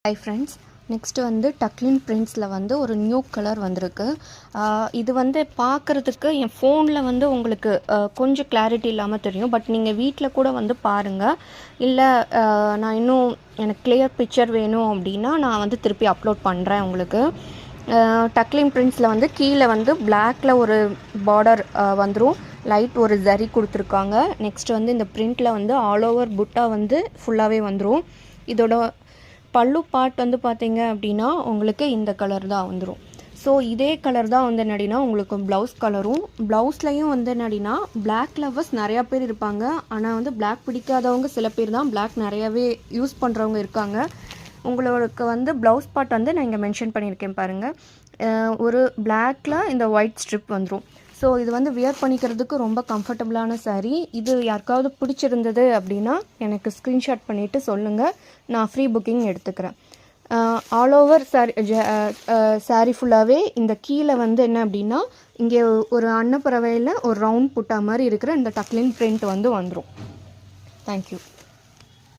Hi friends, next வந்து டக்லின் பிரிண்ட்ஸில் வந்து ஒரு நியூ கலர் வந்திருக்கு. இது வந்து பார்க்குறதுக்கு என் ஃபோனில் வந்து உங்களுக்கு கொஞ்சம் கிளாரிட்டி இல்லாமல் தெரியும். பட் நீங்கள் வீட்டில் கூட வந்து பாருங்கள். இல்லை நான் இன்னும் எனக்கு கிளியர் பிக்சர் வேணும் அப்படின்னா நான் வந்து திருப்பி அப்லோட் பண்ணுறேன் உங்களுக்கு. டக்லின் பிரிண்ட்ஸில் வந்து கீழே வந்து பிளாக்ல ஒரு பார்டர் வந்துடும். லைட் ஒரு ஜரி கொடுத்துருக்காங்க. நெக்ஸ்ட் வந்து இந்த பிரிண்டில் வந்து ஆல் ஓவர் புட்டா வந்து ஃபுல்லாகவே வந்துடும். இதோட பல்லு பார்ட் வந்து பார்த்தீங்க அப்படின்னா உங்களுக்கு இந்த கலர் தான் வந்துடும். ஸோ இதே கலர் தான் வந்து என்னடினா உங்களுக்கு ப்ளவுஸ் கலரும். ப்ளவுஸ்லையும் வந்து என்னடினா பிளாக் லவ்வர்ஸ் நிறையா பேர் இருப்பாங்க. ஆனால் வந்து பிளாக் பிடிக்காதவங்க சில பேர் தான் பிளாக் நிறையாவே யூஸ் பண்ணுறவங்க இருக்காங்க. உங்களுக்கு வந்து ப்ளவுஸ் பார்ட் வந்து நான் இங்கே மென்ஷன் பண்ணியிருக்கேன் பாருங்கள். ஒரு பிளாக்ல இந்த ஒயிட் ஸ்ட்ரிப் வந்துடும். ஸோ இது வந்து வியர் பண்ணிக்கிறதுக்கு ரொம்ப கம்ஃபர்டபுளான சாரீ. இது யாருக்காவது பிடிச்சிருந்தது அப்படின்னா எனக்கு ஸ்க்ரீன்ஷாட் பண்ணிவிட்டு சொல்லுங்கள், நான் ஃப்ரீ புக்கிங் எடுத்துக்கிறேன். ஆல் ஓவர் சாரீ ஃபுல்லாகவே இந்த கீழே வந்து என்ன அப்படின்னா இங்கே ஒரு அன்னப்பறவையில் ஒரு ரவுண்ட் புட்டா மாதிரி இருக்கிற இந்த டக்லின் பிரிண்ட் வந்து வந்துடும். தேங்க்யூ.